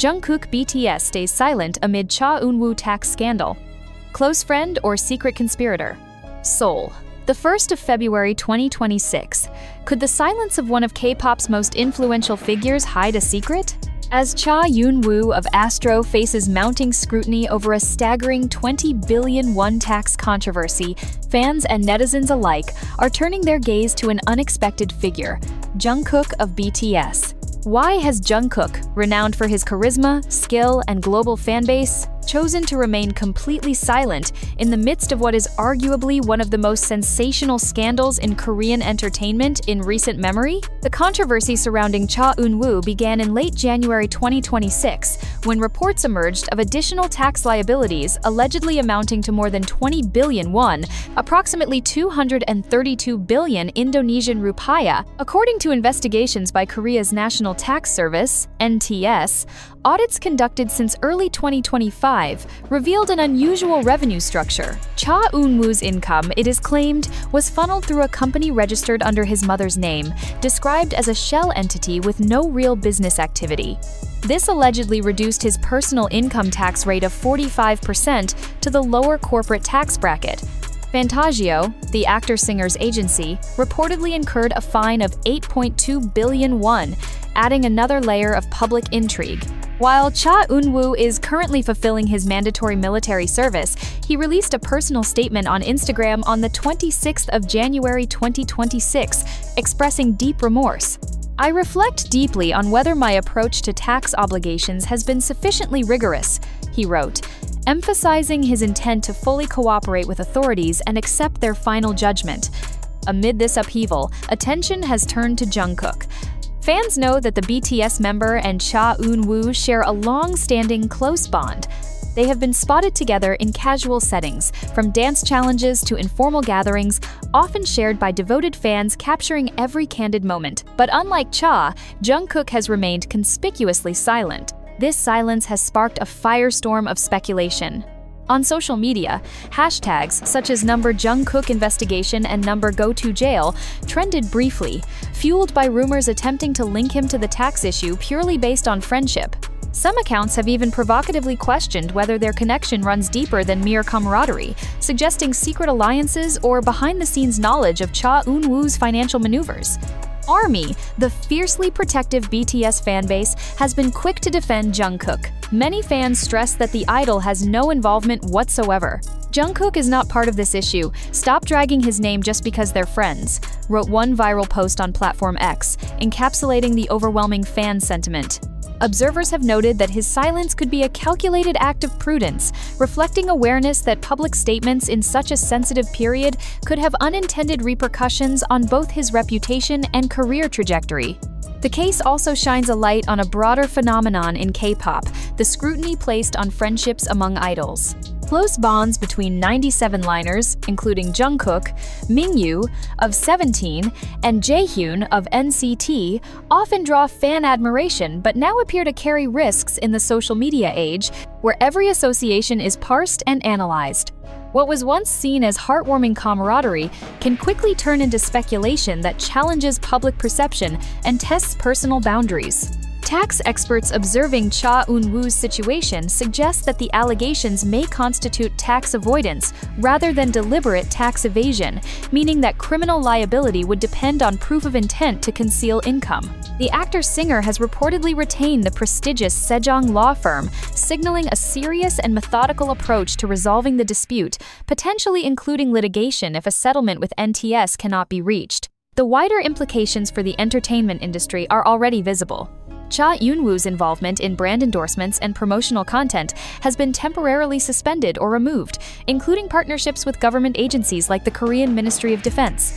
Jungkook BTS stays silent amid Cha Eun-woo tax scandal. Close friend or secret conspirator? Seoul. The 1st of February 2026. Could the silence of one of K-pop's most influential figures hide a secret? As Cha Eun-woo of Astro faces mounting scrutiny over a staggering 20 billion won tax controversy, fans and netizens alike are turning their gaze to an unexpected figure, Jungkook of BTS. Why has Jungkook, renowned for his charisma, skill, and global fanbase, chosen to remain completely silent in the midst of what is arguably one of the most sensational scandals in Korean entertainment in recent memory? The controversy surrounding Cha Eun-woo began in late January 2026 when reports emerged of additional tax liabilities allegedly amounting to more than 20 billion won, approximately 232 billion Indonesian rupiah. According to investigations by Korea's National Tax Service, NTS, audits conducted since early 2025 revealed an unusual revenue structure. Cha Eun-woo's income, it is claimed, was funneled through a company registered under his mother's name, described as a shell entity with no real business activity. This allegedly reduced his personal income tax rate of 45% to the lower corporate tax bracket. Fantagio, the actor-singer's agency, reportedly incurred a fine of 8.2 billion won, adding another layer of public intrigue. While Cha Eun-woo is currently fulfilling his mandatory military service, he released a personal statement on Instagram on the 26th of January 2026, expressing deep remorse. "I reflect deeply on whether my approach to tax obligations has been sufficiently rigorous," he wrote, emphasizing his intent to fully cooperate with authorities and accept their final judgment. Amid this upheaval, attention has turned to Jungkook. Fans know that the BTS member and Cha Eun-woo share a long-standing close bond. They have been spotted together in casual settings, from dance challenges to informal gatherings, often shared by devoted fans capturing every candid moment. But unlike Cha, Jungkook has remained conspicuously silent. This silence has sparked a firestorm of speculation. On social media, hashtags such as #Jungkook investigation and #go to jail trended briefly, fueled by rumors attempting to link him to the tax issue purely based on friendship. Some accounts have even provocatively questioned whether their connection runs deeper than mere camaraderie, suggesting secret alliances or behind-the-scenes knowledge of Cha Eun-woo's financial maneuvers. ARMY, the fiercely protective BTS fanbase, has been quick to defend Jungkook. Many fans stress that the idol has no involvement whatsoever. "Jungkook is not part of this issue. Stop dragging his name just because they're friends," wrote one viral post on platform X, encapsulating the overwhelming fan sentiment. Observers have noted that his silence could be a calculated act of prudence, reflecting awareness that public statements in such a sensitive period could have unintended repercussions on both his reputation and career trajectory. The case also shines a light on a broader phenomenon in K-pop, the scrutiny placed on friendships among idols. Close bonds between 97-liners, including Jungkook, Mingyu of 17, and Jaehyun of NCT, often draw fan admiration but now appear to carry risks in the social media age, where every association is parsed and analyzed. What was once seen as heartwarming camaraderie can quickly turn into speculation that challenges public perception and tests personal boundaries. Tax experts observing Cha Eun-woo's situation suggest that the allegations may constitute tax avoidance rather than deliberate tax evasion, meaning that criminal liability would depend on proof of intent to conceal income. The actor-singer has reportedly retained the prestigious Sejong law firm, signaling a serious and methodical approach to resolving the dispute, potentially including litigation if a settlement with NTS cannot be reached. The wider implications for the entertainment industry are already visible. Cha Eun-woo's involvement in brand endorsements and promotional content has been temporarily suspended or removed, including partnerships with government agencies like the Korean Ministry of Defense.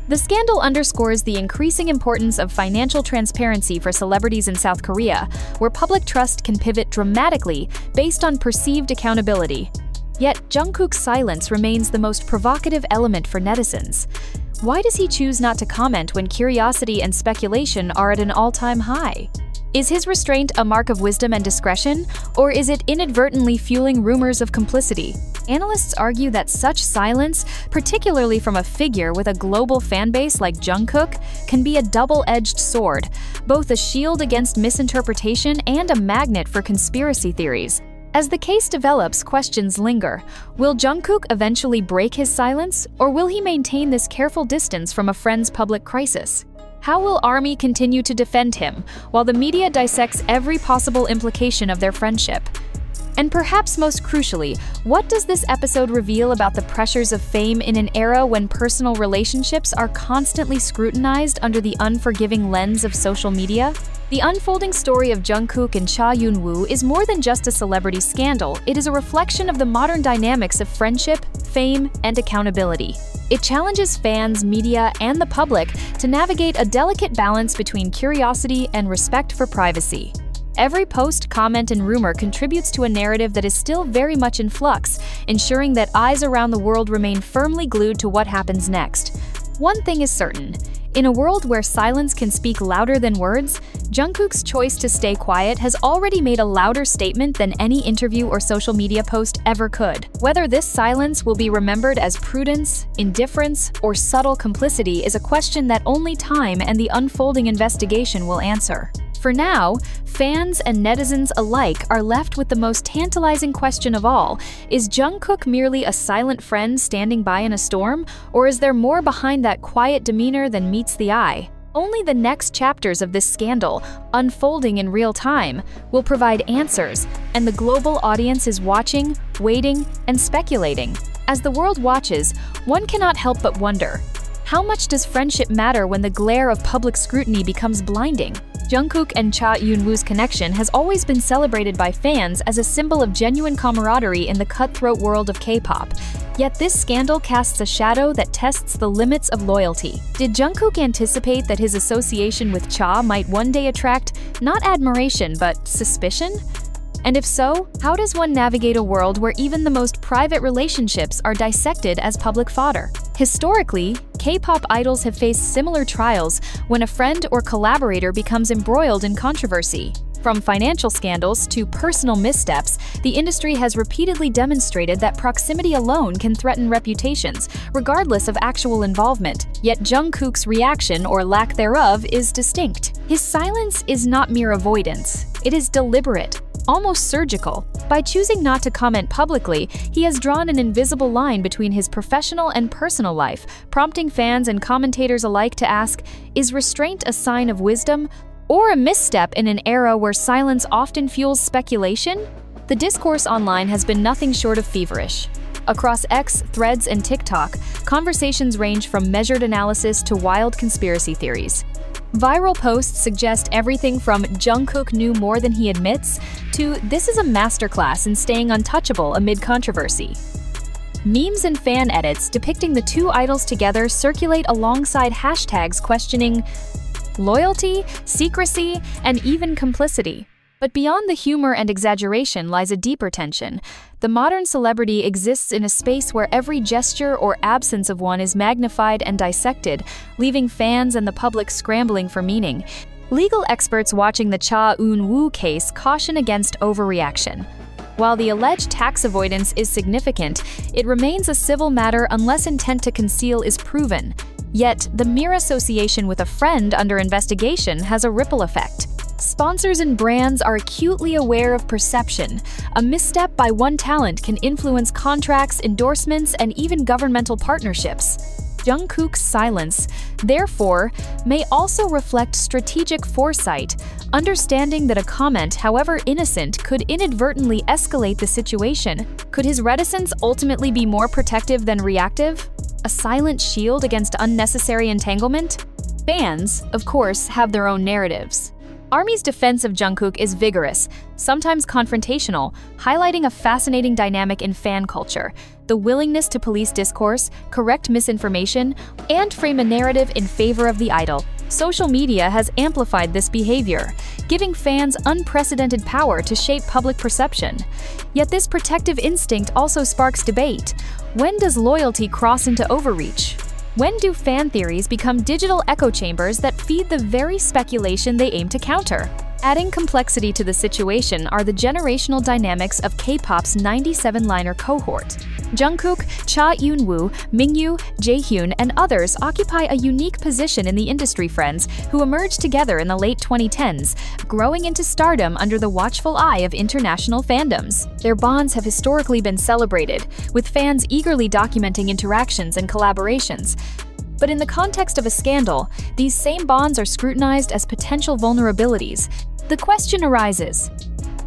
The scandal underscores the increasing importance of financial transparency for celebrities in South Korea, where public trust can pivot dramatically based on perceived accountability. Yet, Jungkook's silence remains the most provocative element for netizens. Why does he choose not to comment when curiosity and speculation are at an all-time high? Is his restraint a mark of wisdom and discretion, or is it inadvertently fueling rumors of complicity? Analysts argue that such silence, particularly from a figure with a global fanbase like Jungkook, can be a double-edged sword, both a shield against misinterpretation and a magnet for conspiracy theories. As the case develops, questions linger. Will Jungkook eventually break his silence, or will he maintain this careful distance from a friend's public crisis? How will ARMY continue to defend him, while the media dissects every possible implication of their friendship? And perhaps most crucially, what does this episode reveal about the pressures of fame in an era when personal relationships are constantly scrutinized under the unforgiving lens of social media? The unfolding story of Jungkook and Eun-woo is more than just a celebrity scandal. It is a reflection of the modern dynamics of friendship, fame, and accountability. It challenges fans, media, and the public to navigate a delicate balance between curiosity and respect for privacy. Every post, comment, and rumor contributes to a narrative that is still very much in flux, ensuring that eyes around the world remain firmly glued to what happens next. One thing is certain. In a world where silence can speak louder than words, Jungkook's choice to stay quiet has already made a louder statement than any interview or social media post ever could. Whether this silence will be remembered as prudence, indifference, or subtle complicity is a question that only time and the unfolding investigation will answer. For now, fans and netizens alike are left with the most tantalizing question of all. Is Jungkook merely a silent friend standing by in a storm, or is there more behind that quiet demeanor than meets the eye? Only the next chapters of this scandal, unfolding in real time, will provide answers, and the global audience is watching, waiting, and speculating. As the world watches, one cannot help but wonder, how much does friendship matter when the glare of public scrutiny becomes blinding? Jungkook and Eun-woo's connection has always been celebrated by fans as a symbol of genuine camaraderie in the cutthroat world of K-pop. Yet this scandal casts a shadow that tests the limits of loyalty. Did Jungkook anticipate that his association with Cha might one day attract not admiration but suspicion? And if so, how does one navigate a world where even the most private relationships are dissected as public fodder? Historically, K-pop idols have faced similar trials when a friend or collaborator becomes embroiled in controversy. From financial scandals to personal missteps, the industry has repeatedly demonstrated that proximity alone can threaten reputations, regardless of actual involvement. Yet Jungkook's reaction, or lack thereof, is distinct. His silence is not mere avoidance. It is deliberate, almost surgical. By choosing not to comment publicly, he has drawn an invisible line between his professional and personal life, prompting fans and commentators alike to ask, is restraint a sign of wisdom, or a misstep in an era where silence often fuels speculation? The discourse online has been nothing short of feverish. Across X, Threads, and TikTok, conversations range from measured analysis to wild conspiracy theories. Viral posts suggest everything from Jungkook knew more than he admits to this is a masterclass in staying untouchable amid controversy. Memes and fan edits depicting the two idols together circulate alongside hashtags questioning loyalty, secrecy, and even complicity. But beyond the humor and exaggeration lies a deeper tension. The modern celebrity exists in a space where every gesture or absence of one is magnified and dissected, leaving fans and the public scrambling for meaning. Legal experts watching the Eun-woo case caution against overreaction. While the alleged tax avoidance is significant, it remains a civil matter unless intent to conceal is proven. Yet, the mere association with a friend under investigation has a ripple effect. Sponsors and brands are acutely aware of perception. A misstep by one talent can influence contracts, endorsements, and even governmental partnerships. Jungkook's silence, therefore, may also reflect strategic foresight, understanding that a comment, however innocent, could inadvertently escalate the situation. Could his reticence ultimately be more protective than reactive? A silent shield against unnecessary entanglement? Fans, of course, have their own narratives. ARMY's defense of Jungkook is vigorous, sometimes confrontational, highlighting a fascinating dynamic in fan culture: the willingness to police discourse, correct misinformation, and frame a narrative in favor of the idol. Social media has amplified this behavior, giving fans unprecedented power to shape public perception. Yet this protective instinct also sparks debate. When does loyalty cross into overreach? When do fan theories become digital echo chambers that feed the very speculation they aim to counter? Adding complexity to the situation are the generational dynamics of K-pop's 97-liner cohort. Jungkook, Cha Eun-woo, Mingyu, Jaehyun, and others occupy a unique position in the industry friends who emerged together in the late 2010s, growing into stardom under the watchful eye of international fandoms. Their bonds have historically been celebrated, with fans eagerly documenting interactions and collaborations. But in the context of a scandal, these same bonds are scrutinized as potential vulnerabilities. The question arises: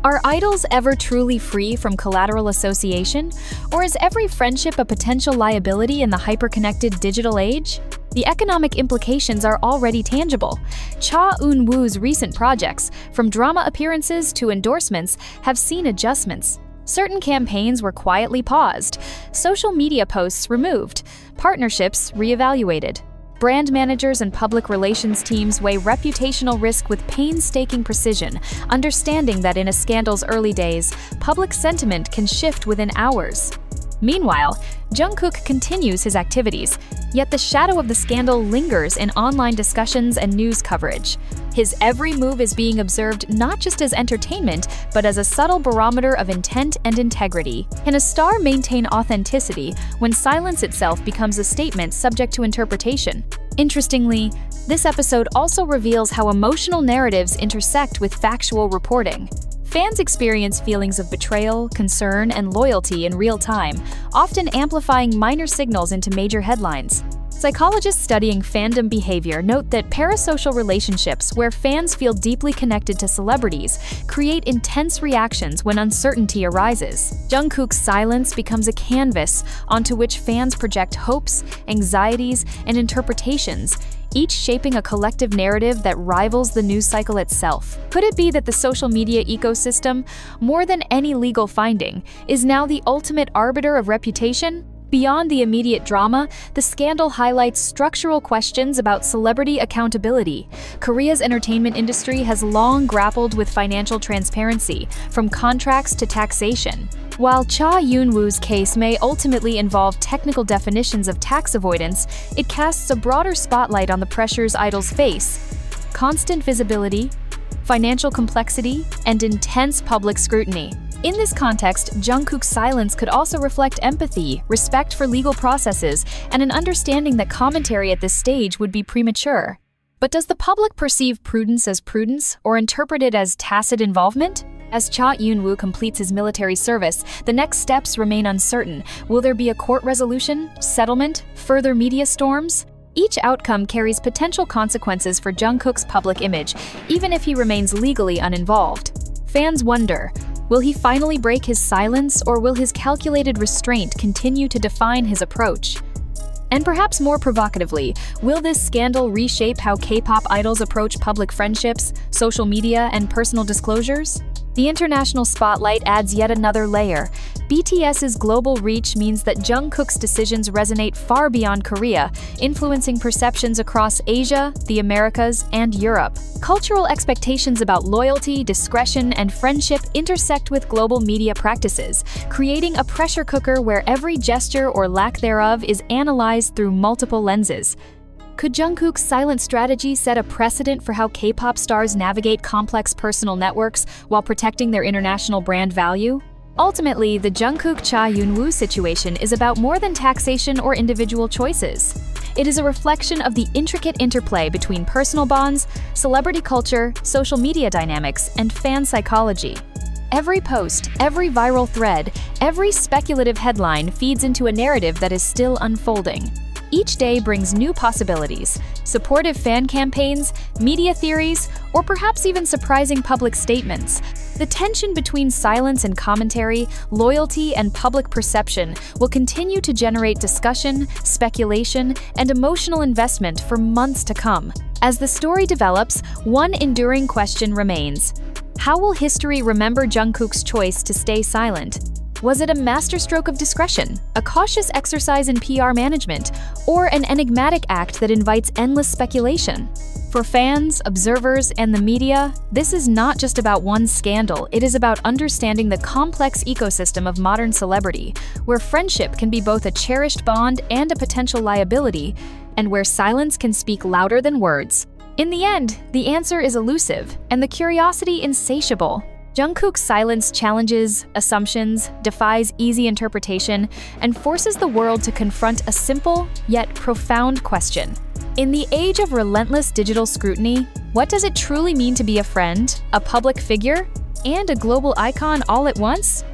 are idols ever truly free from collateral association, or is every friendship a potential liability in the hyper-connected digital age? The economic implications are already tangible. Cha Eun-woo's recent projects, from drama appearances to endorsements, have seen adjustments. Certain campaigns were quietly paused, social media posts removed, partnerships reevaluated. Brand managers and public relations teams weigh reputational risk with painstaking precision, understanding that in a scandal's early days, public sentiment can shift within hours. Meanwhile, Jungkook continues his activities, yet the shadow of the scandal lingers in online discussions and news coverage. His every move is being observed not just as entertainment, but as a subtle barometer of intent and integrity. Can a star maintain authenticity when silence itself becomes a statement subject to interpretation? Interestingly, this episode also reveals how emotional narratives intersect with factual reporting. Fans experience feelings of betrayal, concern, and loyalty in real time, often amplifying minor signals into major headlines. Psychologists studying fandom behavior note that parasocial relationships where fans feel deeply connected to celebrities create intense reactions when uncertainty arises. Jungkook's silence becomes a canvas onto which fans project hopes, anxieties, and interpretations, each shaping a collective narrative that rivals the news cycle itself. Could it be that the social media ecosystem, more than any legal finding, is now the ultimate arbiter of reputation? Beyond the immediate drama, the scandal highlights structural questions about celebrity accountability. Korea's entertainment industry has long grappled with financial transparency, from contracts to taxation. While Cha Eun-woo's case may ultimately involve technical definitions of tax avoidance, it casts a broader spotlight on the pressures idols face: constant visibility, financial complexity, and intense public scrutiny. In this context, Jungkook's silence could also reflect empathy, respect for legal processes, and an understanding that commentary at this stage would be premature. But does the public perceive prudence as prudence, or interpret it as tacit involvement? As Cha Eun-woo completes his military service, the next steps remain uncertain. Will there be a court resolution, settlement, further media storms? Each outcome carries potential consequences for Jungkook's public image, even if he remains legally uninvolved. Fans wonder, will he finally break his silence, or will his calculated restraint continue to define his approach? And perhaps more provocatively, will this scandal reshape how K-pop idols approach public friendships, social media, and personal disclosures? The international spotlight adds yet another layer. BTS's global reach means that Jungkook's decisions resonate far beyond Korea, influencing perceptions across Asia, the Americas, and Europe. Cultural expectations about loyalty, discretion, and friendship intersect with global media practices, creating a pressure cooker where every gesture or lack thereof is analyzed through multiple lenses. Could Jungkook's silent strategy set a precedent for how K-pop stars navigate complex personal networks while protecting their international brand value? Ultimately, the Jungkook-Cha Eun-woo situation is about more than taxation or individual choices. It is a reflection of the intricate interplay between personal bonds, celebrity culture, social media dynamics, and fan psychology. Every post, every viral thread, every speculative headline feeds into a narrative that is still unfolding. Each day brings new possibilities: supportive fan campaigns, media theories, or perhaps even surprising public statements. The tension between silence and commentary, loyalty and public perception will continue to generate discussion, speculation, and emotional investment for months to come. As the story develops, one enduring question remains: how will history remember Jungkook's choice to stay silent? Was it a masterstroke of discretion, a cautious exercise in PR management, or an enigmatic act that invites endless speculation? For fans, observers, and the media, this is not just about one scandal. It is about understanding the complex ecosystem of modern celebrity, where friendship can be both a cherished bond and a potential liability, and where silence can speak louder than words. In the end, the answer is elusive and the curiosity insatiable. Jungkook's silence challenges assumptions, defies easy interpretation, and forces the world to confront a simple yet profound question. In the age of relentless digital scrutiny, what does it truly mean to be a friend, a public figure, and a global icon all at once?